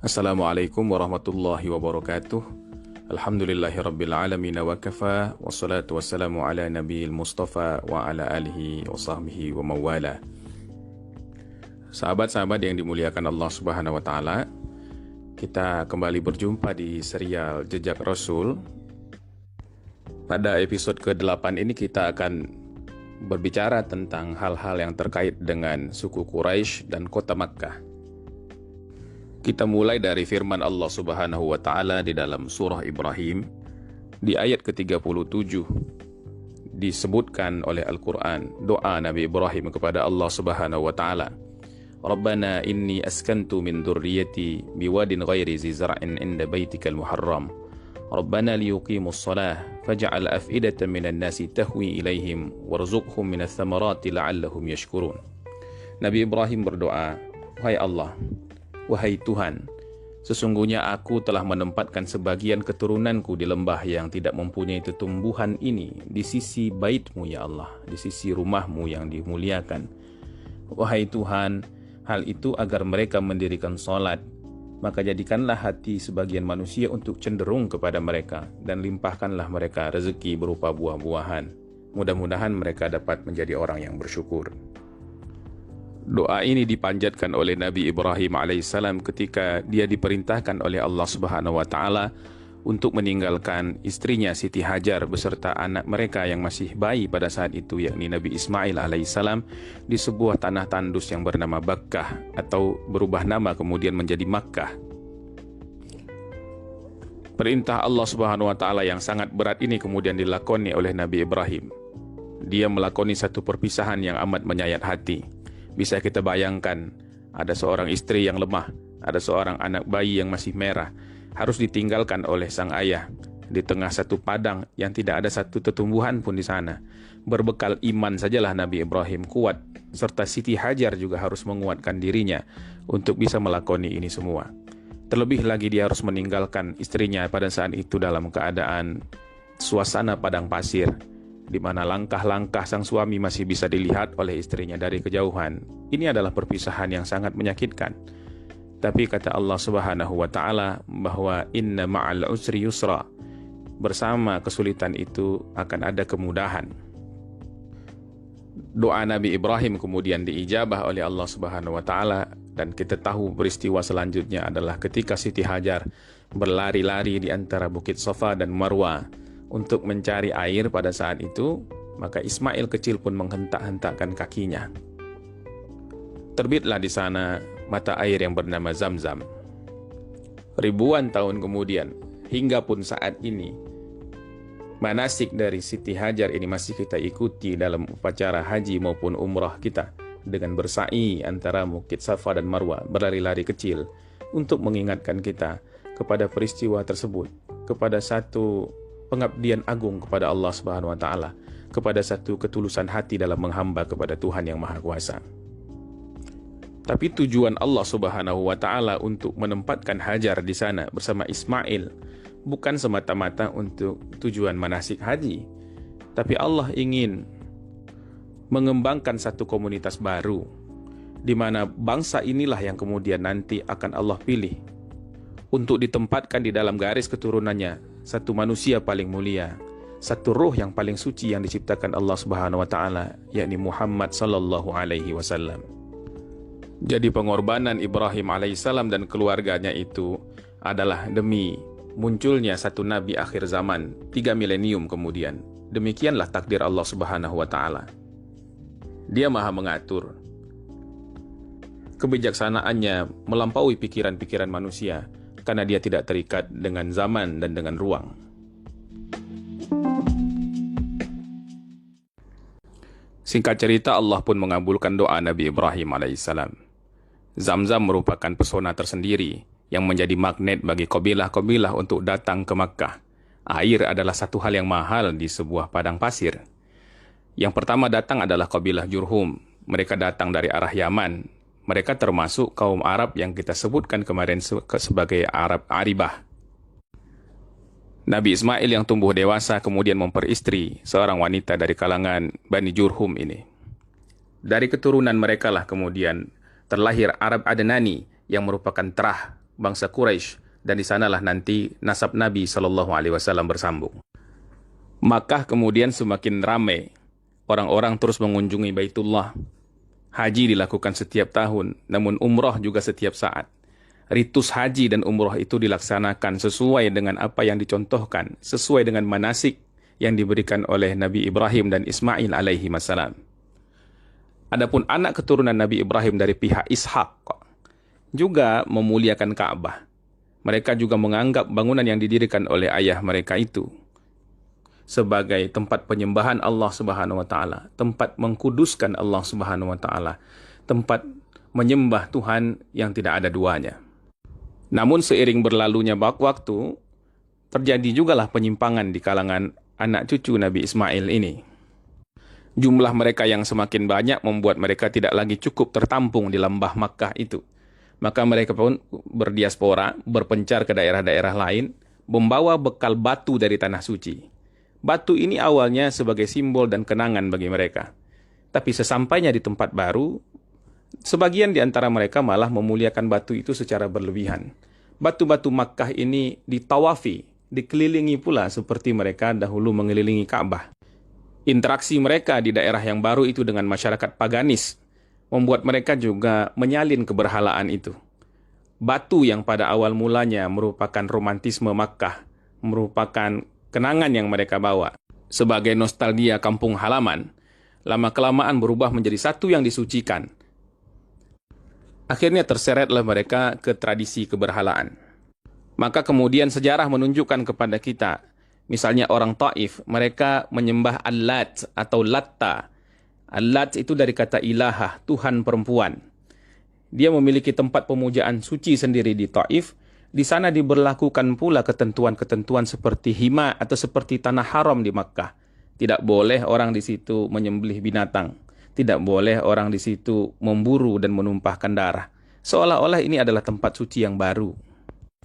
Assalamualaikum warahmatullahi wabarakatuh. Alhamdulillahirabbil alamin wa kafa wassalatu wassalamu ala nabiyil mustafa wa ala alihi wa sahbihi wa mawala. Sahabat-sahabat yang dimuliakan Allah Subhanahu wa taala, kita kembali berjumpa di serial Jejak Rasul. Pada episode ke-8 ini kita akan berbicara tentang hal-hal yang terkait dengan suku Quraisy dan kota Makkah. Kita mulai dari firman Allah Subhanahu wa taala di dalam surah Ibrahim di ayat ke-37. Disebutkan oleh Al-Qur'an doa Nabi Ibrahim kepada Allah Subhanahu wa taala. Rabbana inni askantu min dzurriyyati biwadin ghairi zi zar'in 'inda baitikal muharram. Rabbana liyuqimus shalah faj'al af'idatan minan nasi tahwi ilaihim warzuqhum minats thamarati la'allahum yashkurun. Nabi Ibrahim berdoa, "Wahai Allah, wahai Tuhan, sesungguhnya aku telah menempatkan sebagian keturunanku di lembah yang tidak mempunyai tumbuhan ini di sisi bait-Mu ya Allah, di sisi rumah-Mu yang dimuliakan. Wahai Tuhan, hal itu agar mereka mendirikan salat, maka jadikanlah hati sebagian manusia untuk cenderung kepada mereka dan limpahkanlah mereka rezeki berupa buah-buahan. Mudah-mudahan mereka dapat menjadi orang yang bersyukur." Doa ini dipanjatkan oleh Nabi Ibrahim alaihissalam ketika dia diperintahkan oleh Allah Subhanahu wa taala untuk meninggalkan istrinya Siti Hajar beserta anak mereka yang masih bayi pada saat itu, yakni Nabi Ismail alaihissalam, di sebuah tanah tandus yang bernama Bakkah atau berubah nama kemudian menjadi Makkah. Perintah Allah Subhanahu wa taala yang sangat berat ini kemudian dilakoni oleh Nabi Ibrahim. Dia melakoni satu perpisahan yang amat menyayat hati. Bisa kita bayangkan, ada seorang istri yang lemah, ada seorang anak bayi yang masih merah, harus ditinggalkan oleh sang ayah di tengah satu padang yang tidak ada satu tumbuhan pun di sana. Berbekal iman sajalah Nabi Ibrahim kuat, serta Siti Hajar juga harus menguatkan dirinya untuk bisa melakoni ini semua. Terlebih lagi dia harus meninggalkan istrinya pada saat itu dalam keadaan suasana padang pasir, di mana langkah-langkah sang suami masih bisa dilihat oleh istrinya dari kejauhan. Ini adalah perpisahan yang sangat menyakitkan. Tapi kata Allah Subhanahu wa taala bahwa inna ma'al usri yusra, bersama kesulitan itu akan ada kemudahan. Doa Nabi Ibrahim kemudian diijabah oleh Allah Subhanahu wa taala, dan kita tahu peristiwa selanjutnya adalah ketika Siti Hajar berlari-lari di antara Bukit Safa dan Marwa untuk mencari air pada saat itu, maka Ismail kecil pun menghentak-hentakkan kakinya. Terbitlah di sana mata air yang bernama Zamzam. Ribuan tahun kemudian, hingga pun saat ini, manasik dari Siti Hajar ini masih kita ikuti dalam upacara haji maupun umrah kita, dengan bersa'i antara Bukit Safa dan Marwa, berlari-lari kecil, untuk mengingatkan kita kepada peristiwa tersebut, kepada satu pengabdian agung kepada Allah Subhanahu wa taala, kepada satu ketulusan hati dalam menghamba kepada Tuhan yang Maha Kuasa. Tapi tujuan Allah Subhanahu wa taala untuk menempatkan Hajar di sana bersama Ismail bukan semata-mata untuk tujuan manasik haji, tapi Allah ingin mengembangkan satu komunitas baru, di mana bangsa inilah yang kemudian nanti akan Allah pilih untuk ditempatkan di dalam garis keturunannya satu manusia paling mulia, satu ruh yang paling suci yang diciptakan Allah Subhanahu wa taala, yakni Muhammad sallallahu alaihi wasallam. Jadi pengorbanan Ibrahim alaihissalam dan keluarganya itu adalah demi munculnya satu nabi akhir zaman 3 milenium kemudian. Demikianlah takdir Allah Subhanahu wa taala. Dia Maha mengatur. Kebijaksanaannya melampaui pikiran-pikiran manusia, karena dia tidak terikat dengan zaman dan dengan ruang. Singkat cerita, Allah pun mengabulkan doa Nabi Ibrahim alaihissalam. Zamzam merupakan pesona tersendiri yang menjadi magnet bagi kabilah-kabilah untuk datang ke Makkah. Air adalah satu hal yang mahal di sebuah padang pasir. Yang pertama datang adalah kabilah Jurhum. Mereka datang dari arah Yaman. Mereka termasuk kaum Arab yang kita sebutkan kemarin sebagai Arab Aribah. Nabi Ismail yang tumbuh dewasa kemudian memperistri seorang wanita dari kalangan Bani Jurhum ini. Dari keturunan mereka lah kemudian terlahir Arab Adnani yang merupakan terah bangsa Quraisy, dan di sanalah nanti nasab Nabi SAW bersambung. Makkah kemudian semakin ramai, orang-orang terus mengunjungi Baitullah. Haji dilakukan setiap tahun, namun umroh juga setiap saat. Ritus haji dan umroh itu dilaksanakan sesuai dengan apa yang dicontohkan, sesuai dengan manasik yang diberikan oleh Nabi Ibrahim dan Ismail alaihi wassalam. Adapun anak keturunan Nabi Ibrahim dari pihak Ishak juga memuliakan Ka'bah. Mereka juga menganggap bangunan yang didirikan oleh ayah mereka itu sebagai tempat penyembahan Allah Subhanahu wa taala, tempat mengkuduskan Allah Subhanahu wa taala, tempat menyembah Tuhan yang tidak ada duanya. Namun seiring berlalunya waktu, terjadi jugalah penyimpangan di kalangan anak cucu Nabi Ismail ini. Jumlah mereka yang semakin banyak membuat mereka tidak lagi cukup tertampung di lembah Makkah itu. Maka mereka pun berdiaspora, berpencar ke daerah-daerah lain, membawa bekal batu dari tanah suci. Batu ini awalnya sebagai simbol dan kenangan bagi mereka. Tapi sesampainya di tempat baru, sebagian di antara mereka malah memuliakan batu itu secara berlebihan. Batu-batu Makkah ini ditawafi, dikelilingi pula seperti mereka dahulu mengelilingi Ka'bah. Interaksi mereka di daerah yang baru itu dengan masyarakat paganis membuat mereka juga menyalin keberhalaan itu. Batu yang pada awal mulanya merupakan romantisme Makkah, merupakan kenangan yang mereka bawa sebagai nostalgia kampung halaman, lama-kelamaan berubah menjadi satu yang disucikan. Akhirnya terseretlah mereka ke tradisi keberhalaan. Maka kemudian sejarah menunjukkan kepada kita, misalnya orang Taif, mereka menyembah Al-Lat atau Latta. Al-Lat itu dari kata ilahah, Tuhan perempuan. Dia memiliki tempat pemujaan suci sendiri di Taif. Di sana diberlakukan pula ketentuan-ketentuan seperti hima atau seperti tanah haram di Makkah. Tidak boleh orang di situ menyembelih binatang. Tidak boleh orang di situ memburu dan menumpahkan darah. Seolah-olah ini adalah tempat suci yang baru.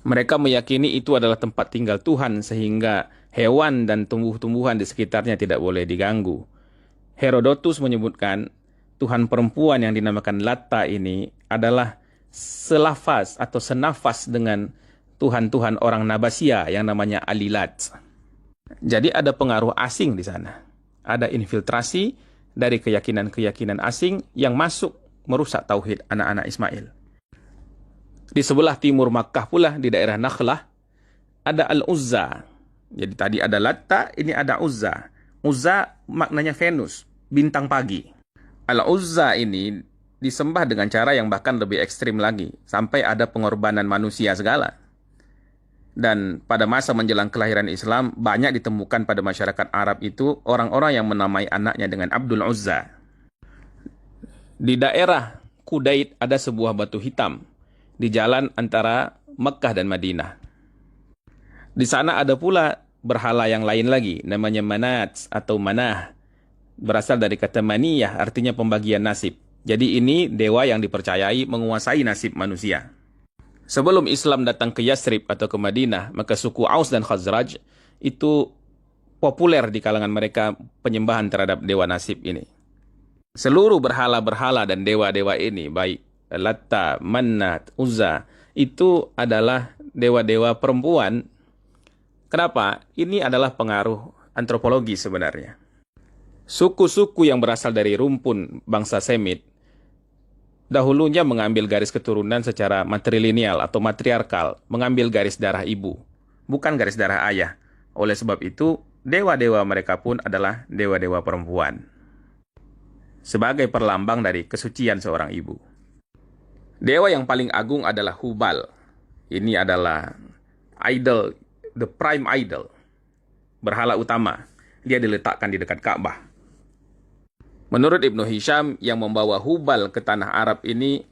Mereka meyakini itu adalah tempat tinggal Tuhan sehingga hewan dan tumbuh-tumbuhan di sekitarnya tidak boleh diganggu. Herodotus menyebutkan Tuhan perempuan yang dinamakan Latta ini adalah selafaz atau senafas dengan Tuhan-Tuhan orang Nabasia yang namanya Alilat. Jadi ada pengaruh asing di sana. Ada infiltrasi dari keyakinan-keyakinan asing yang masuk merusak tauhid anak-anak Ismail. Di sebelah timur Makkah pula, di daerah Nakhlah, ada Al-Uzza. Jadi tadi ada Latta, ini ada Uzza. Uzza maknanya Venus, bintang pagi. Al-Uzza ini disembah dengan cara yang bahkan lebih ekstrim lagi, sampai ada pengorbanan manusia segala. Dan pada masa menjelang kelahiran Islam, banyak ditemukan pada masyarakat Arab itu orang-orang yang menamai anaknya dengan Abdul Uzza. Di daerah Qudait ada sebuah batu hitam di jalan antara Mekkah dan Madinah. Di sana ada pula berhala yang lain lagi, namanya Manat atau Manah. Berasal dari kata maniyah, artinya pembagian nasib. Jadi ini dewa yang dipercayai menguasai nasib manusia. Sebelum Islam datang ke Yasrib atau ke Madinah, maka suku Aus dan Khazraj itu populer di kalangan mereka penyembahan terhadap dewa nasib ini. Seluruh berhala-berhala dan dewa-dewa ini, baik Latta, Manat, Uzza, itu adalah dewa-dewa perempuan. Kenapa? Ini adalah pengaruh antropologi sebenarnya. Suku-suku yang berasal dari rumpun bangsa Semit dahulunya mengambil garis keturunan secara matrilineal atau matriarkal, mengambil garis darah ibu, bukan garis darah ayah. Oleh sebab itu, dewa-dewa mereka pun adalah dewa-dewa perempuan, sebagai perlambang dari kesucian seorang ibu. Dewa yang paling agung adalah Hubal. Ini adalah idol, the prime idol, berhala utama. Dia diletakkan di dekat Ka'bah. Menurut Ibnu Hisham, yang membawa Hubal ke tanah Arab ini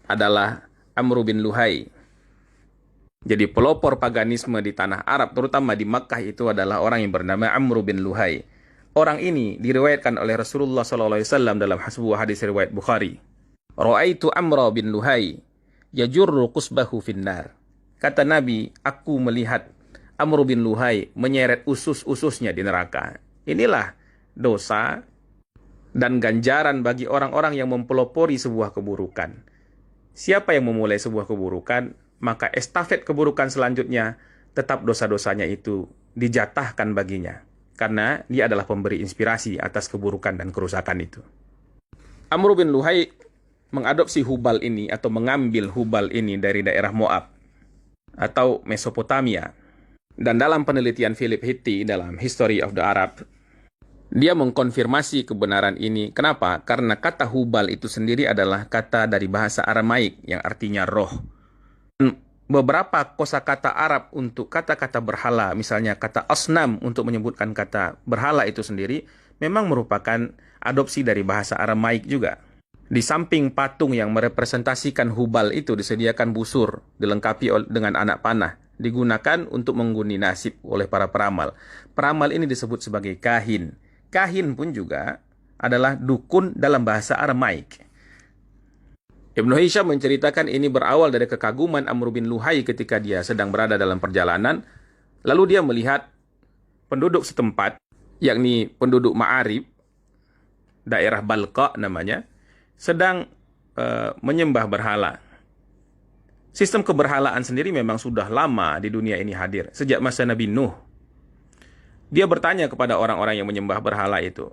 adalah Amr bin Luhai. Jadi pelopor paganisme di tanah Arab, terutama di Makkah, itu adalah orang yang bernama Amr bin Luhai. Orang ini diriwayatkan oleh Rasulullah SAW dalam sebuah hadis riwayat Bukhari. Ra'aitu Amr bin Luhai yajurru qusbahu finnar. Kata Nabi, aku melihat Amr bin Luhai menyeret usus-ususnya di neraka. Inilah dosa dan ganjaran bagi orang-orang yang mempelopori sebuah keburukan. Siapa yang memulai sebuah keburukan, maka estafet keburukan selanjutnya tetap dosa-dosanya itu dijatahkan baginya, karena dia adalah pemberi inspirasi atas keburukan dan kerusakan itu. Amr bin Luhai mengadopsi Hubal ini atau mengambil Hubal ini dari daerah Moab atau Mesopotamia. Dan dalam penelitian Philip Hitti dalam History of the Arab, dia mengkonfirmasi kebenaran ini. Kenapa? Karena kata Hubal itu sendiri adalah kata dari bahasa Aramaik yang artinya roh. Beberapa kosakata Arab untuk kata-kata berhala, misalnya kata asnam untuk menyebutkan kata berhala itu sendiri, memang merupakan adopsi dari bahasa Aramaik juga. Di samping patung yang merepresentasikan Hubal itu disediakan busur, dilengkapi dengan anak panah, digunakan untuk mengundi nasib oleh para peramal. Peramal ini disebut sebagai kahin. Kahin pun juga adalah dukun dalam bahasa Aramaik. Ibnu Hisham menceritakan ini berawal dari kekaguman Amr bin Luhai ketika dia sedang berada dalam perjalanan. Lalu dia melihat penduduk setempat, yakni penduduk Ma'arib, daerah Balqa namanya, sedang menyembah berhala. Sistem keberhalaan sendiri memang sudah lama di dunia ini hadir, sejak masa Nabi Nuh. Dia bertanya kepada orang-orang yang menyembah berhala itu,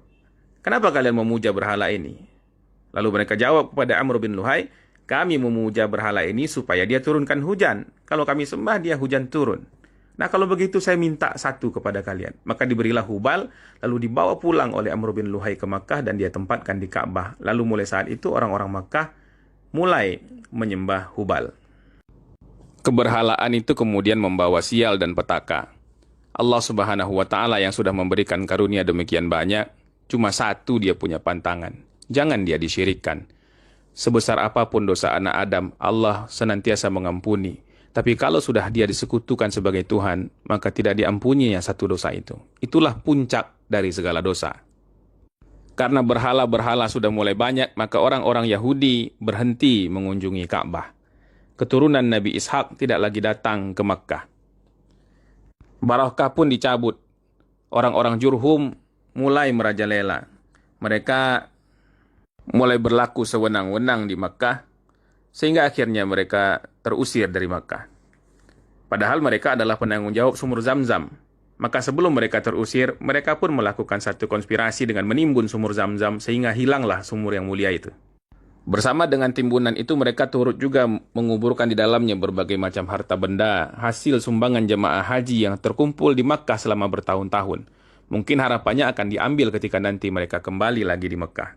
"Kenapa kalian memuja berhala ini?" Lalu mereka jawab kepada Amr bin Luhai, "Kami memuja berhala ini supaya dia turunkan hujan. Kalau kami sembah dia, hujan turun. Nah, kalau begitu saya minta satu kepada kalian." Maka diberilah Hubal, lalu dibawa pulang oleh Amr bin Luhai ke Makkah dan dia tempatkan di Ka'bah. Lalu mulai saat itu orang-orang Makkah mulai menyembah Hubal. Keberhalaan itu kemudian membawa sial dan petaka. Allah Subhanahu wa Ta'ala yang sudah memberikan karunia demikian banyak, cuma satu dia punya pantangan. Jangan dia disyirikkan. Sebesar apapun dosa anak Adam, Allah senantiasa mengampuni. Tapi kalau sudah dia disekutukan sebagai Tuhan, maka tidak diampuninya satu dosa itu. Itulah puncak dari segala dosa. Karena berhala-berhala sudah mulai banyak, maka orang-orang Yahudi berhenti mengunjungi Ka'bah. Keturunan Nabi Ishak tidak lagi datang ke Makkah. Barakah pun dicabut. Orang-orang Jurhum mulai merajalela. Mereka mulai berlaku sewenang-wenang di Makkah, sehingga akhirnya mereka terusir dari Makkah. Padahal mereka adalah penanggung jawab sumur Zamzam. Maka sebelum mereka terusir, mereka pun melakukan satu konspirasi dengan menimbun sumur Zamzam, sehingga hilanglah sumur yang mulia itu. Bersama dengan timbunan itu, mereka turut juga menguburkan di dalamnya berbagai macam harta benda, hasil sumbangan jemaah haji yang terkumpul di Makkah selama bertahun-tahun. Mungkin harapannya akan diambil ketika nanti mereka kembali lagi di Makkah.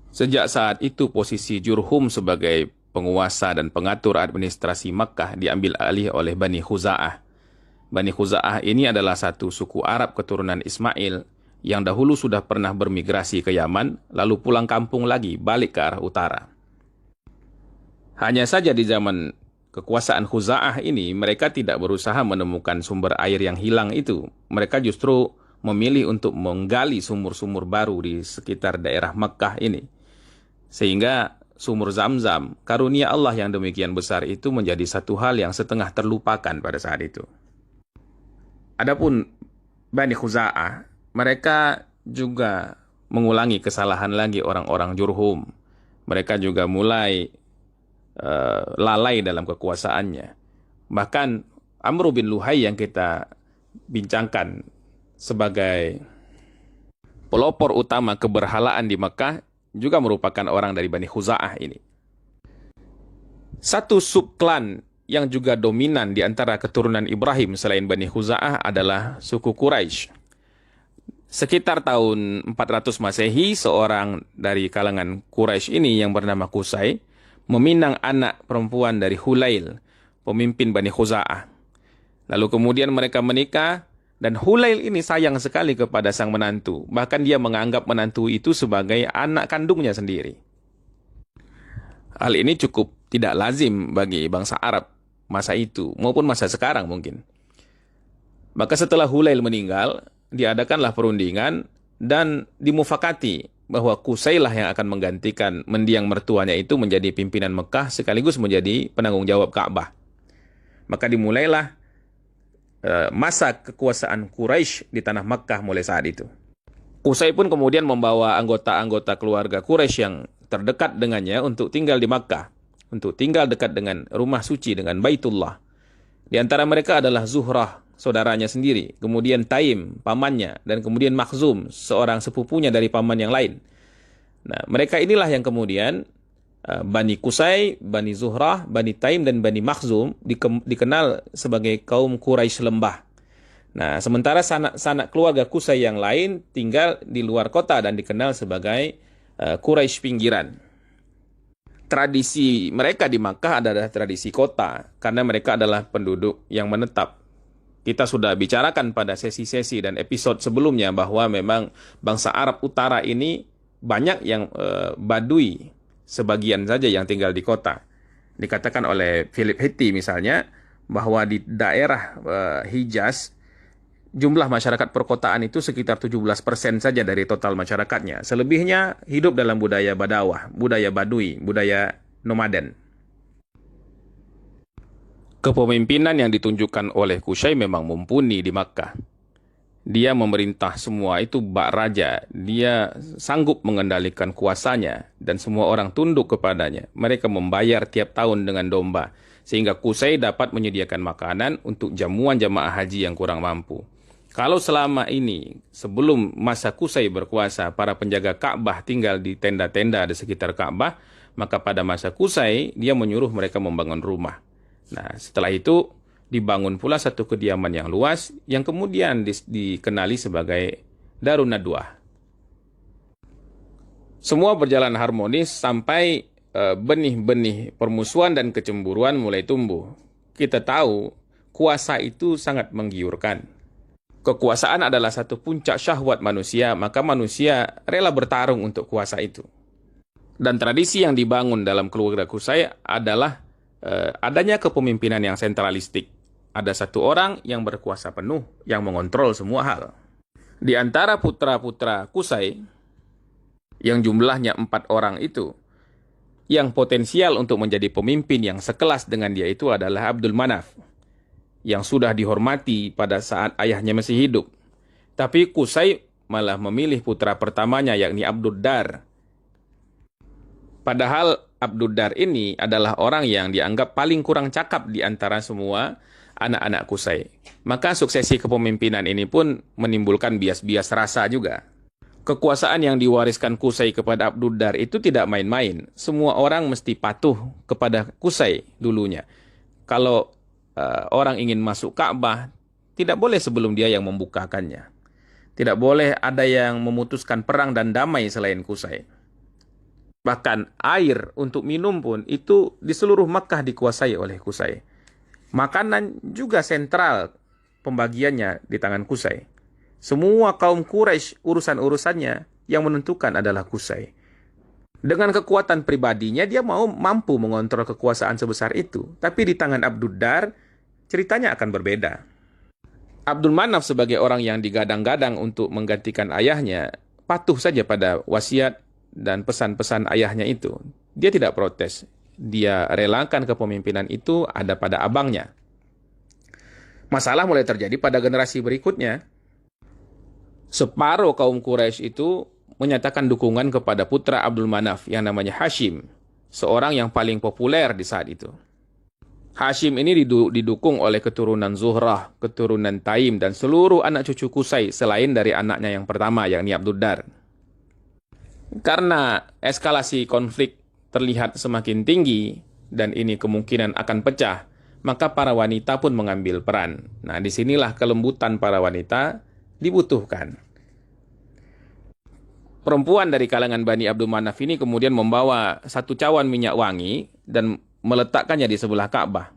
Sejak saat itu, posisi Jurhum sebagai penguasa dan pengatur administrasi Makkah diambil alih oleh Bani Khuza'ah. Bani Khuza'ah ini adalah satu suku Arab keturunan Ismail yang dahulu sudah pernah bermigrasi ke Yaman, lalu pulang kampung lagi, balik ke arah utara. Hanya saja di zaman kekuasaan Khuza'ah ini, mereka tidak berusaha menemukan sumber air yang hilang itu. Mereka justru memilih untuk menggali sumur-sumur baru di sekitar daerah Makkah ini. Sehingga sumur Zamzam, karunia Allah yang demikian besar itu menjadi satu hal yang setengah terlupakan pada saat itu. Adapun Bani Khuza'ah, mereka juga mengulangi kesalahan lagi orang-orang Jurhum. Mereka juga mulai lalai dalam kekuasaannya. Bahkan Amr bin Luhai yang kita bincangkan sebagai pelopor utama keberhalaan di Makkah juga merupakan orang dari Bani Khuza'ah ini. Satu subklan yang juga dominan di antara keturunan Ibrahim selain Bani Khuza'ah adalah suku Quraisy. Sekitar tahun 400 Masehi, seorang dari kalangan Quraisy ini yang bernama Qusay meminang anak perempuan dari Hulail, pemimpin Bani Khuza'ah. Lalu kemudian mereka menikah, dan Hulail ini sayang sekali kepada sang menantu. Bahkan dia menganggap menantu itu sebagai anak kandungnya sendiri. Hal ini cukup tidak lazim bagi bangsa Arab masa itu, maupun masa sekarang mungkin. Maka setelah Hulail meninggal, diadakanlah perundingan dan dimufakati bahwa Qusaylah yang akan menggantikan mendiang mertuanya itu menjadi pimpinan Mekah sekaligus menjadi penanggung jawab Ka'bah. Maka dimulailah masa kekuasaan Quraisy di tanah Mekah mulai saat itu. Qusay pun kemudian membawa anggota-anggota keluarga Quraisy yang terdekat dengannya untuk tinggal di Makkah. untuk tinggal dekat dengan rumah suci, dengan Baitullah. Di antara mereka adalah Zuhrah, saudaranya sendiri, kemudian Taim, pamannya, dan kemudian Makhzum, seorang sepupunya dari paman yang lain. Nah, mereka inilah yang kemudian Bani Qusay, Bani Zuhrah, Bani Taim, dan Bani Makhzum dikenal sebagai kaum Quraisy lembah. Nah, sementara sanak keluarga Qusay yang lain tinggal di luar kota dan dikenal sebagai Quraisy pinggiran. Tradisi mereka di Makkah adalah tradisi kota, karena mereka adalah penduduk yang menetap. Kita sudah bicarakan pada sesi-sesi dan episode sebelumnya bahwa memang bangsa Arab Utara ini banyak yang Badui, sebagian saja yang tinggal di kota. Dikatakan oleh Philip Hitti misalnya, bahwa di daerah Hijaz, jumlah masyarakat perkotaan itu sekitar 17% saja dari total masyarakatnya. Selebihnya hidup dalam budaya Badawah, budaya Badui, budaya nomaden. Kepemimpinan yang ditunjukkan oleh Qusay memang mumpuni di Makkah. Dia memerintah semua itu bak raja. Dia sanggup mengendalikan kuasanya dan semua orang tunduk kepadanya. Mereka membayar tiap tahun dengan domba, sehingga Qusay dapat menyediakan makanan untuk jamuan jamaah haji yang kurang mampu. Kalau selama ini, sebelum masa Qusay berkuasa, para penjaga Ka'bah tinggal di tenda-tenda di sekitar Ka'bah, maka pada masa Qusay, dia menyuruh mereka membangun rumah. Nah, setelah itu, dibangun pula satu kediaman yang luas, yang kemudian dikenali sebagai Darun Nadwah. Semua berjalan harmonis sampai benih-benih permusuhan dan kecemburuan mulai tumbuh. Kita tahu, kuasa itu sangat menggiurkan. Kekuasaan adalah satu puncak syahwat manusia, maka manusia rela bertarung untuk kuasa itu. Dan tradisi yang dibangun dalam keluarga Qusay adalah adanya kepemimpinan yang sentralistik. Ada satu orang yang berkuasa penuh, yang mengontrol semua hal. Di antara putra-putra Qusay, yang jumlahnya 4 orang itu, yang potensial untuk menjadi pemimpin yang sekelas dengan dia itu adalah Abdul Manaf, yang sudah dihormati pada saat ayahnya masih hidup. Tapi Qusay malah memilih putra pertamanya, yakni Abdud Dar. Padahal Abdud Dar ini adalah orang yang dianggap paling kurang cakap di antara semua anak-anak Qusay. Maka suksesi kepemimpinan ini pun menimbulkan bias-bias rasa juga. Kekuasaan yang diwariskan Qusay kepada Abdud Dar itu tidak main-main. Semua orang mesti patuh kepada Qusay dulunya. Kalau orang ingin masuk Ka'bah, tidak boleh sebelum dia yang membukakannya. Tidak boleh ada yang memutuskan perang dan damai selain Qusay. Bahkan air untuk minum pun itu di seluruh Makkah dikuasai oleh Qusay. Makanan juga sentral pembagiannya di tangan Qusay. Semua kaum Quraisy urusan-urusannya yang menentukan adalah Qusay. Dengan kekuatan pribadinya dia mampu mengontrol kekuasaan sebesar itu. Tapi di tangan Abdud Dar, ceritanya akan berbeda. Abdul Manaf sebagai orang yang digadang-gadang untuk menggantikan ayahnya, patuh saja pada wasiat dan pesan-pesan ayahnya itu. Dia tidak protes. Dia relakan kepemimpinan itu ada pada abangnya. Masalah mulai terjadi pada generasi berikutnya. Separuh kaum Quraisy itu menyatakan dukungan kepada putra Abdul Manaf yang namanya Hashim, seorang yang paling populer di saat itu. Hashim ini didukung oleh keturunan Zuhrah, keturunan Taim, dan seluruh anak cucu Qusay selain dari anaknya yang pertama, yakni Abdud Dar. Karena eskalasi konflik terlihat semakin tinggi dan ini kemungkinan akan pecah, maka para wanita pun mengambil peran. Nah, disinilah kelembutan para wanita dibutuhkan. Perempuan dari kalangan Bani Abdul Manaf ini kemudian membawa satu cawan minyak wangi dan meletakkannya di sebelah Ka'bah.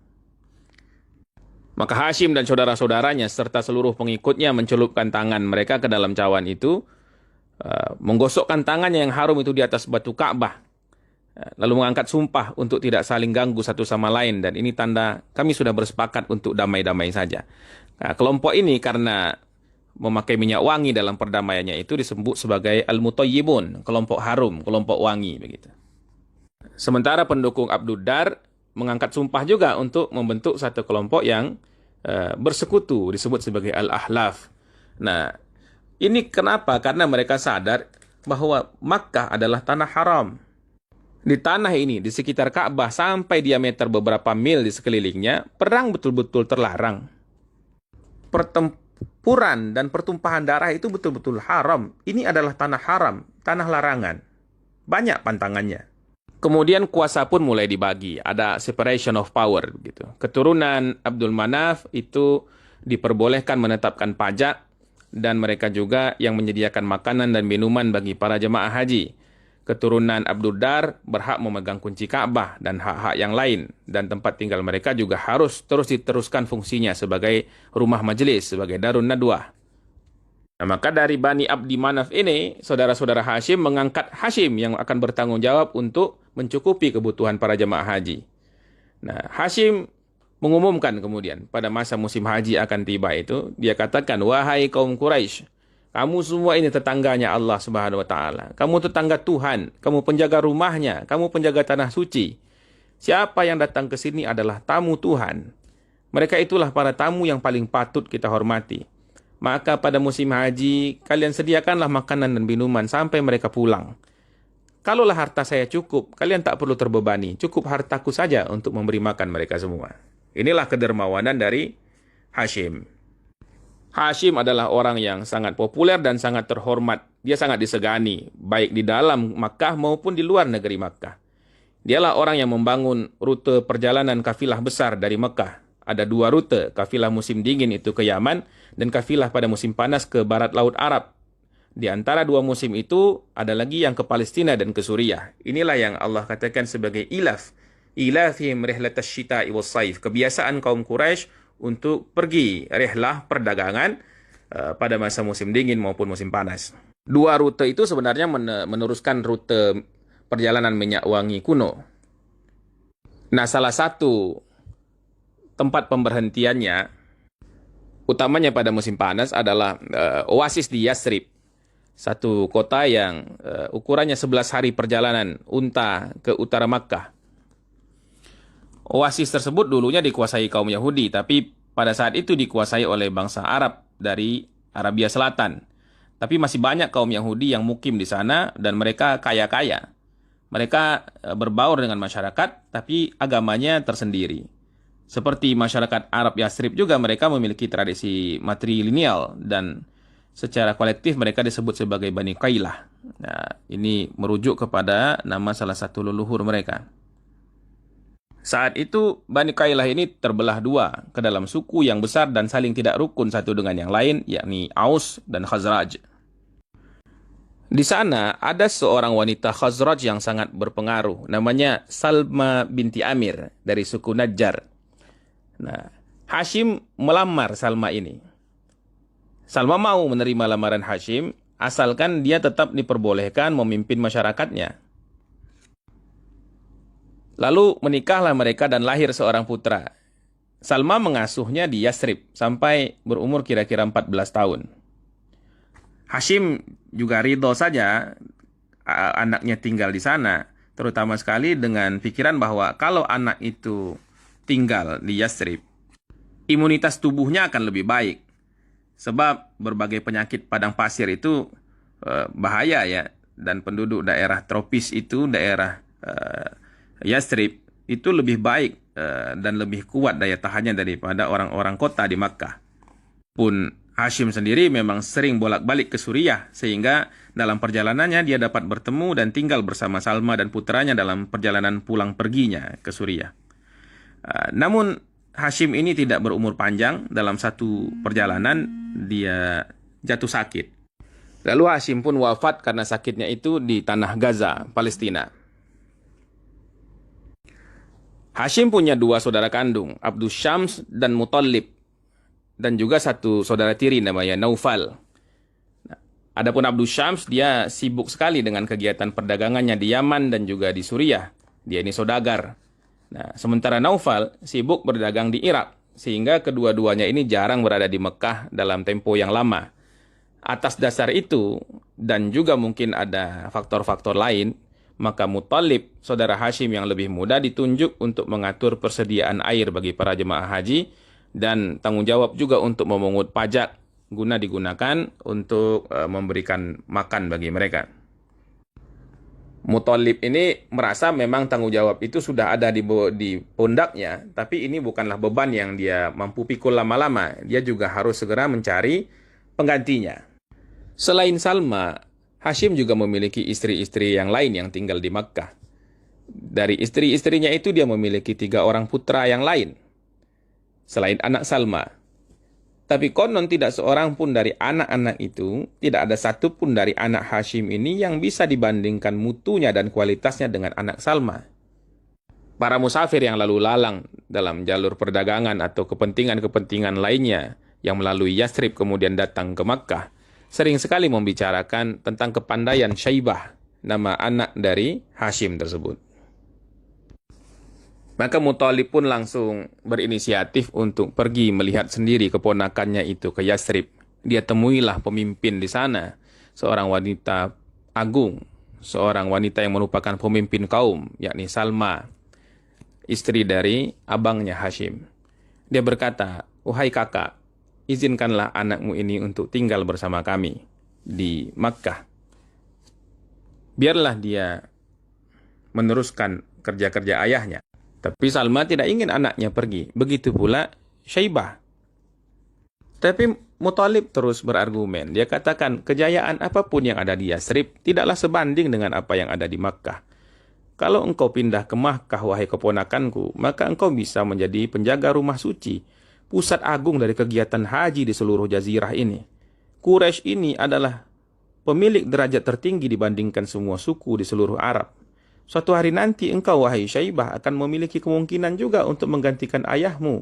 Maka Hashim dan saudara-saudaranya serta seluruh pengikutnya mencelupkan tangan mereka ke dalam cawan itu, menggosokkan tangannya yang harum itu di atas batu Ka'bah, lalu mengangkat sumpah untuk tidak saling ganggu satu sama lain, dan ini tanda kami sudah bersepakat untuk damai-damai saja. Nah, kelompok ini karena memakai minyak wangi dalam perdamaiannya itu disebut sebagai Al-Mutayyibun, kelompok harum, kelompok wangi begitu. Sementara pendukung Abdud Dar mengangkat sumpah juga untuk membentuk satu kelompok yang bersekutu, disebut sebagai Al-Ahlaf. Nah, ini kenapa? Karena mereka sadar bahwa Makkah adalah tanah haram. Di tanah ini, di sekitar Ka'bah sampai diameter beberapa mil di sekelilingnya, perang betul-betul terlarang. Pertempuran dan pertumpahan darah itu betul-betul haram. Ini adalah tanah haram, tanah larangan. Banyak pantangannya. Kemudian kuasa pun mulai dibagi, ada separation of power gitu. Keturunan Abdul Manaf itu diperbolehkan menetapkan pajak dan mereka juga yang menyediakan makanan dan minuman bagi para jemaah haji. Keturunan Abdul Dar berhak memegang kunci Ka'bah dan hak-hak yang lain, dan tempat tinggal mereka juga harus terus diteruskan fungsinya sebagai rumah majelis, sebagai Darun Nadwah. Nah, maka dari Bani Abdi Manaf ini, saudara-saudara Hashim mengangkat Hashim yang akan bertanggung jawab untuk mencukupi kebutuhan para jemaah haji. Nah, Hashim mengumumkan kemudian pada masa musim haji akan tiba itu, dia katakan, "Wahai kaum Quraisy, kamu semua ini tetangganya Allah Subhanahu wa taala. Kamu tetangga Tuhan, kamu penjaga rumahnya, kamu penjaga tanah suci. Siapa yang datang ke sini adalah tamu Tuhan. Mereka itulah para tamu yang paling patut kita hormati. Maka pada musim haji, kalian sediakanlah makanan dan minuman sampai mereka pulang. Kalaulah harta saya cukup, kalian tak perlu terbebani. Cukup hartaku saja untuk memberi makan mereka semua." Inilah kedermawanan dari Hashim. Hashim adalah orang yang sangat populer dan sangat terhormat. Dia sangat disegani, baik di dalam Makkah maupun di luar negeri Makkah. Dialah orang yang membangun rute perjalanan kafilah besar dari Makkah. Ada 2 rute, kafilah musim dingin itu ke Yaman, dan kafilah pada musim panas ke barat laut Arab. Di antara 2 musim itu, ada lagi yang ke Palestina dan ke Suriah. Inilah yang Allah katakan sebagai ilaf. Ilafihim rihlatash syita'i was-saif. Kebiasaan kaum Quraisy untuk pergi rihlah perdagangan pada masa musim dingin maupun musim panas. 2 rute itu sebenarnya meneruskan rute perjalanan minyak wangi kuno. Nah, salah satu tempat pemberhentiannya, utamanya pada musim panas, adalah oasis di Yathrib. Satu kota yang ukurannya 11 hari perjalanan unta ke utara Makkah. Oasis tersebut dulunya dikuasai kaum Yahudi, tapi pada saat itu dikuasai oleh bangsa Arab dari Arabia Selatan. Tapi masih banyak kaum Yahudi yang mukim di sana dan mereka kaya-kaya. Mereka berbaur dengan masyarakat, tapi agamanya tersendiri. Seperti masyarakat Arab Yathrib juga, mereka memiliki tradisi matrilineal dan secara kolektif mereka disebut sebagai Bani Qailah. Nah, ini merujuk kepada nama salah satu leluhur mereka. Saat itu, Bani Qailah ini terbelah 2 ke dalam suku yang besar dan saling tidak rukun satu dengan yang lain, yakni Aus dan Khazraj. Di sana ada seorang wanita Khazraj yang sangat berpengaruh, namanya Salma binti Amir dari suku Najjar. Nah, Hashim melamar Salma ini. Salma mau menerima lamaran Hashim, asalkan dia tetap diperbolehkan memimpin masyarakatnya. Lalu menikahlah mereka dan lahir seorang putra. Salma mengasuhnya di Yathrib sampai berumur kira-kira 14 tahun. Hashim juga ridho saja anaknya tinggal di sana, terutama sekali dengan pikiran bahwa kalau anak itu tinggal di Yathrib, imunitas tubuhnya akan lebih baik. Sebab berbagai penyakit padang pasir itu bahaya ya, dan penduduk daerah tropis itu, daerah Yathrib itu lebih baik dan lebih kuat daya tahannya daripada orang-orang kota di Makkah. Pun Hashim sendiri memang sering bolak-balik ke Suriah, sehingga dalam perjalanannya dia dapat bertemu dan tinggal bersama Salma dan putranya dalam perjalanan pulang perginya ke Suriah. Namun Hashim ini tidak berumur panjang. Dalam satu perjalanan dia jatuh sakit. Lalu Hashim pun wafat karena sakitnya itu di tanah Gaza, Palestina. Hashim punya 2 saudara kandung, Abdus Syams dan Muttalib, dan juga 1 saudara tiri namanya Naufal. Adapun Abdus Syams, dia sibuk sekali dengan kegiatan perdagangannya di Yaman dan juga di Suriah. Dia ini saudagar. Nah, sementara Naufal sibuk berdagang di Irak, sehingga kedua-duanya ini jarang berada di Mekah dalam tempo yang lama. Atas dasar itu, dan juga mungkin ada faktor-faktor lain, maka Muttalib, saudara Hashim yang lebih muda, ditunjuk untuk mengatur persediaan air bagi para jemaah haji dan tanggung jawab juga untuk memungut pajak guna digunakan untuk memberikan makan bagi mereka. Muthalib ini merasa memang tanggung jawab itu sudah ada di pundaknya, tapi ini bukanlah beban yang dia mampu pikul lama-lama. Dia juga harus segera mencari penggantinya. Selain Salma, Hashim juga memiliki istri-istri yang lain yang tinggal di Makkah. Dari istri-istrinya itu dia memiliki 3 orang putra yang lain, selain anak Salma. Tapi konon tidak seorang pun dari anak-anak itu, tidak ada satu pun dari anak Hashim ini yang bisa dibandingkan mutunya dan kualitasnya dengan anak Salma. Para musafir yang lalu lalang dalam jalur perdagangan atau kepentingan-kepentingan lainnya yang melalui Yathrib kemudian datang ke Makkah, sering sekali membicarakan tentang kepandaian Syaibah, nama anak dari Hashim tersebut. Maka Muthalib pun langsung berinisiatif untuk pergi melihat sendiri keponakannya itu ke Yathrib. Dia temuilah pemimpin di sana, seorang wanita agung, seorang wanita yang merupakan pemimpin kaum, yakni Salma, istri dari abangnya Hashim. Dia berkata, "Wahai kakak, izinkanlah anakmu ini untuk tinggal bersama kami di Makkah. Biarlah dia meneruskan kerja-kerja ayahnya." Tapi Salma tidak ingin anaknya pergi. Begitu pula Syaibah. Tapi Muthalib terus berargumen. Dia katakan, kejayaan apapun yang ada di Yathrib tidaklah sebanding dengan apa yang ada di Makkah. Kalau engkau pindah ke Makkah, wahai keponakanku, maka engkau bisa menjadi penjaga rumah suci, pusat agung dari kegiatan haji di seluruh jazirah ini. Quraisy ini adalah pemilik derajat tertinggi dibandingkan semua suku di seluruh Arab. Suatu hari nanti engkau, wahai Syaibah, akan memiliki kemungkinan juga untuk menggantikan ayahmu.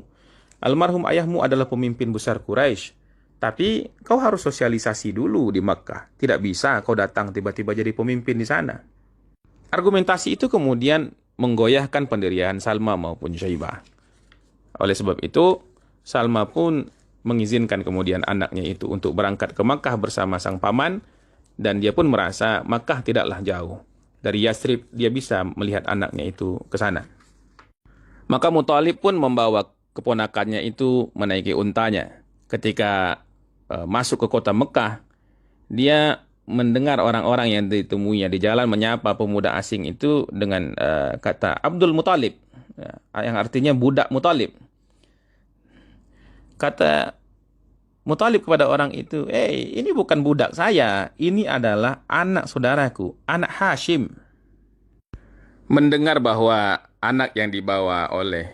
Almarhum ayahmu adalah pemimpin besar Quraisy. Tapi kau harus sosialisasi dulu di Makkah. Tidak bisa kau datang tiba-tiba jadi pemimpin di sana. Argumentasi itu kemudian menggoyahkan pendirian Salma maupun Syaibah. Oleh sebab itu, Salma pun mengizinkan kemudian anaknya itu untuk berangkat ke Makkah bersama sang paman, dan dia pun merasa Makkah tidaklah jauh. Dari Yathrib dia bisa melihat anaknya itu ke sana. Maka Muthalib pun membawa keponakannya itu menaiki untanya. Ketika masuk ke kota Mekah, dia mendengar orang-orang yang ditemuinya di jalan menyapa pemuda asing itu dengan kata Abdul Muthalib, yang artinya budak Muthalib. Kata Muthalib kepada orang itu, ini bukan budak saya, ini adalah anak saudaraku, anak Hashim. Mendengar bahwa anak yang dibawa oleh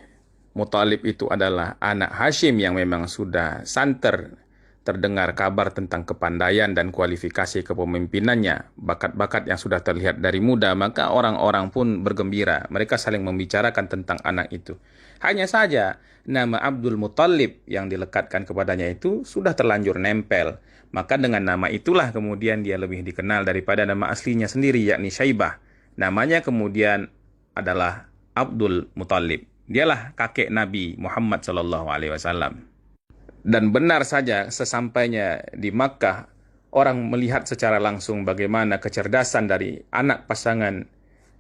Muthalib itu adalah anak Hashim yang memang sudah santer terdengar kabar tentang kepandaian dan kualifikasi kepemimpinannya, bakat-bakat yang sudah terlihat dari muda, maka orang-orang pun bergembira. Mereka saling membicarakan tentang anak itu. Hanya saja, nama Abdul Muthalib yang dilekatkan kepadanya itu sudah terlanjur nempel. Maka dengan nama itulah kemudian dia lebih dikenal daripada nama aslinya sendiri, yakni Syaibah. Namanya kemudian adalah Abdul Muthalib. Dialah kakek Nabi Muhammad SAW. Dan benar saja, sesampainya di Makkah, orang melihat secara langsung bagaimana kecerdasan dari anak pasangan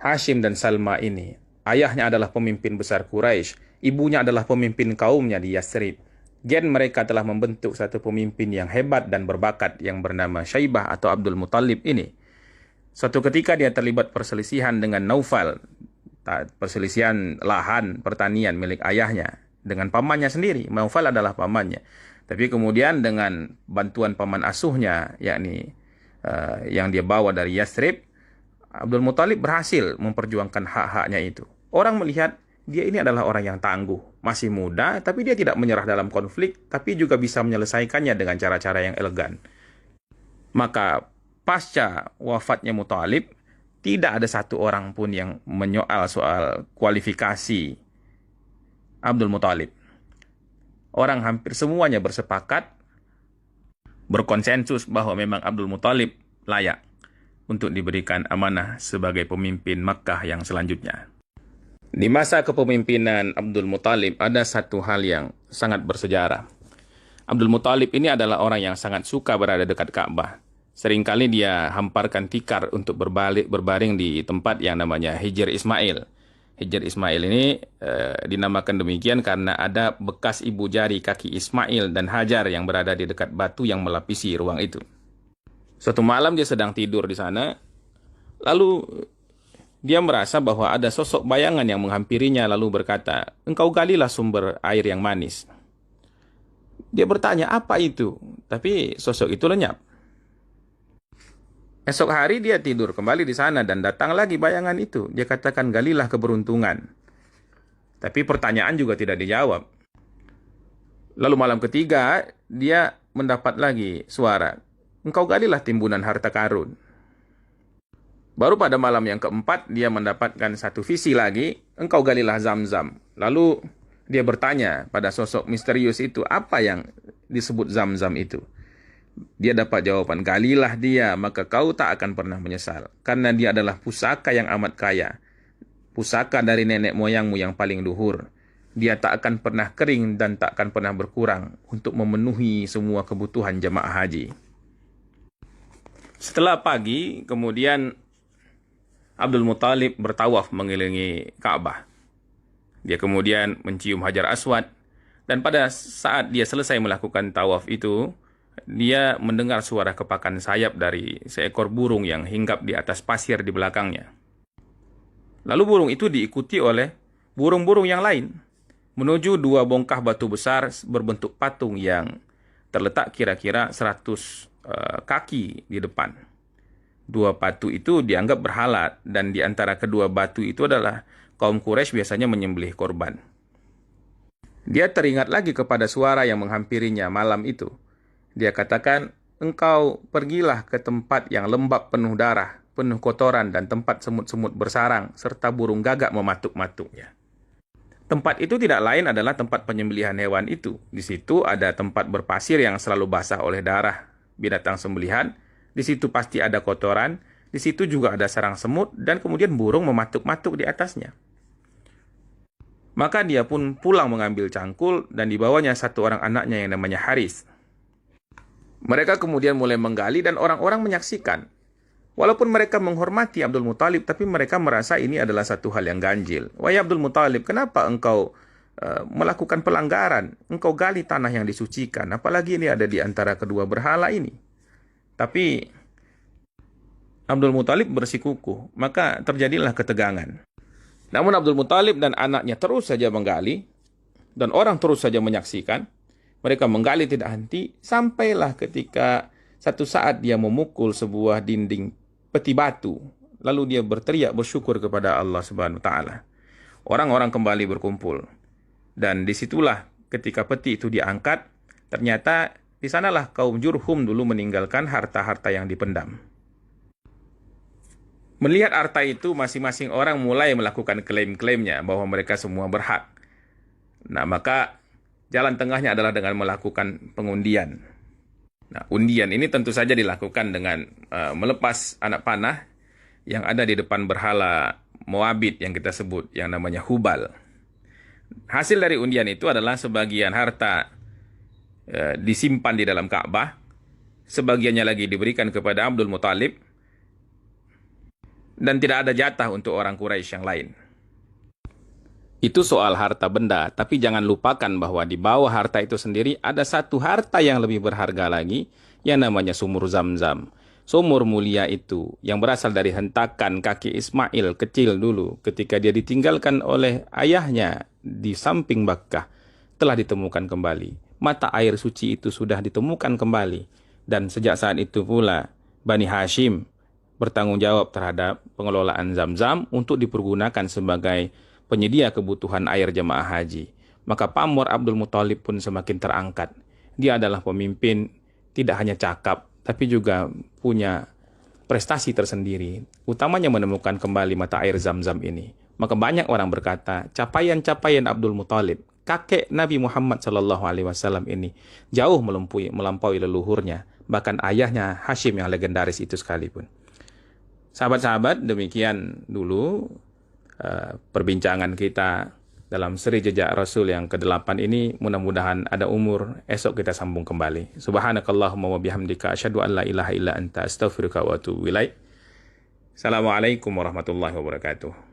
Hashim dan Salma ini. Ayahnya adalah pemimpin besar Quraisy, ibunya adalah pemimpin kaumnya di Yathrib. Gen mereka telah membentuk satu pemimpin yang hebat dan berbakat yang bernama Syaibah atau Abdul Muthalib ini. Suatu ketika dia terlibat perselisihan dengan Naufal, perselisihan lahan pertanian milik ayahnya dengan pamannya sendiri. Naufal adalah pamannya. Tapi kemudian dengan bantuan paman asuhnya, yakni yang dia bawa dari Yathrib, Abdul Muthalib berhasil memperjuangkan hak-haknya itu. Orang melihat dia ini adalah orang yang tangguh, masih muda, tapi dia tidak menyerah dalam konflik, tapi juga bisa menyelesaikannya dengan cara-cara yang elegan. Maka pasca wafatnya Muthalib, tidak ada satu orang pun yang menyoal soal kualifikasi Abdul Muthalib. Orang hampir semuanya bersepakat, berkonsensus bahwa memang Abdul Muthalib layak untuk diberikan amanah sebagai pemimpin Makkah yang selanjutnya. Di masa kepemimpinan Abdul Muthalib ada satu hal yang sangat bersejarah. Abdul Muthalib ini adalah orang yang sangat suka berada dekat Ka'bah. Seringkali dia hamparkan tikar untuk berbaring di tempat yang namanya Hijr Ismail. Hijr Ismail ini dinamakan demikian karena ada bekas ibu jari kaki Ismail dan Hajar yang berada di dekat batu yang melapisi ruang itu. Suatu malam dia sedang tidur di sana, lalu Dia merasa bahwa ada sosok bayangan yang menghampirinya lalu berkata, "Engkau galilah sumber air yang manis." Dia bertanya, "Apa itu?" Tapi sosok itu lenyap. Esok hari dia tidur kembali di sana dan datang lagi bayangan itu. Dia katakan, "Galilah keberuntungan." Tapi pertanyaan juga tidak dijawab. Lalu malam ketiga, dia mendapat lagi suara, "Engkau galilah timbunan harta karun." Baru pada malam yang keempat, dia mendapatkan satu visi lagi, "Engkau galilah Zam-Zam." Lalu dia bertanya pada sosok misterius itu, apa yang disebut Zam-Zam itu? Dia dapat jawaban, "Galilah dia, maka kau tak akan pernah menyesal. Karena dia adalah pusaka yang amat kaya. Pusaka dari nenek moyangmu yang paling luhur. Dia tak akan pernah kering dan tak akan pernah berkurang untuk memenuhi semua kebutuhan jemaah haji." Setelah pagi, kemudian Abdul Muthalib bertawaf mengelilingi Ka'bah. Dia kemudian mencium Hajar Aswad, dan pada saat dia selesai melakukan tawaf itu, dia mendengar suara kepakan sayap dari seekor burung yang hinggap di atas pasir di belakangnya. Lalu burung itu diikuti oleh burung-burung yang lain, menuju dua bongkah batu besar berbentuk patung yang terletak kira-kira 100 kaki di depan. Dua batu itu dianggap berhala, dan di antara kedua batu itu adalah kaum Quraisy biasanya menyembelih korban. Dia teringat lagi kepada suara yang menghampirinya malam itu. Dia katakan, "Engkau pergilah ke tempat yang lembab penuh darah, penuh kotoran, dan tempat semut-semut bersarang, serta burung gagak mematuk-matuknya." Tempat itu tidak lain adalah tempat penyembelihan hewan itu. Di situ ada tempat berpasir yang selalu basah oleh darah binatang sembelihan. Di situ pasti ada kotoran, di situ juga ada sarang semut, dan kemudian burung mematuk-matuk di atasnya. Maka dia pun pulang mengambil cangkul, dan dibawanya satu orang anaknya yang namanya Haris. Mereka kemudian mulai menggali, dan orang-orang menyaksikan. Walaupun mereka menghormati Abdul Muthalib, tapi mereka merasa ini adalah satu hal yang ganjil. "Wahai Abdul Muthalib, kenapa engkau melakukan pelanggaran? Engkau gali tanah yang disucikan, apalagi ini ada di antara kedua berhala ini." Tapi Abdul Muthalib bersikukuh, maka terjadilah ketegangan. Namun Abdul Muthalib dan anaknya terus saja menggali, dan orang terus saja menyaksikan. Mereka menggali tidak henti, sampailah ketika satu saat dia memukul sebuah dinding peti batu. Lalu dia berteriak bersyukur kepada Allah Subhanahu wa Ta'ala. Orang-orang kembali berkumpul. Dan disitulah ketika peti itu diangkat, ternyata di sanalah kaum Jurhum dulu meninggalkan harta-harta yang dipendam. Melihat harta itu, masing-masing orang mulai melakukan klaim-klaimnya bahwa mereka semua berhak. Nah, maka jalan tengahnya adalah dengan melakukan pengundian. Nah, undian ini tentu saja dilakukan dengan melepas anak panah yang ada di depan berhala Moabit yang kita sebut, yang namanya Hubal. Hasil dari undian itu adalah sebagian harta disimpan di dalam Ka'bah, sebagiannya lagi diberikan kepada Abdul Muthalib, dan tidak ada jatah untuk orang Quraisy yang lain. Itu soal harta benda, tapi jangan lupakan bahwa di bawah harta itu sendiri ada satu harta yang lebih berharga lagi, yang namanya sumur Zam-Zam. Sumur mulia itu yang berasal dari hentakan kaki Ismail kecil dulu ketika dia ditinggalkan oleh ayahnya di samping Makkah, telah ditemukan kembali. Mata air suci itu sudah ditemukan kembali, dan sejak saat itu pula Bani Hashim bertanggung jawab terhadap pengelolaan Zam-Zam untuk dipergunakan sebagai penyedia kebutuhan air jemaah haji. Maka pamor Abdul Muthalib pun semakin terangkat. Dia adalah pemimpin tidak hanya cakap, tapi juga punya prestasi tersendiri, utamanya menemukan kembali mata air Zam-Zam ini. Maka banyak orang berkata, capaian-capaian Abdul Muthalib, kakek Nabi Muhammad SAW ini jauh melampaui leluhurnya, bahkan ayahnya Hashim yang legendaris itu sekalipun. Sahabat-sahabat, demikian dulu perbincangan kita dalam seri Jejak Rasul yang ke-8 ini. Mudah-mudahan ada umur, esok kita sambung kembali. Subhanakallahumma wa bihamdika asyhadu an la ilaha illa anta astaghfiruka wa atubu ilaik. Assalamualaikum warahmatullahi wabarakatuh.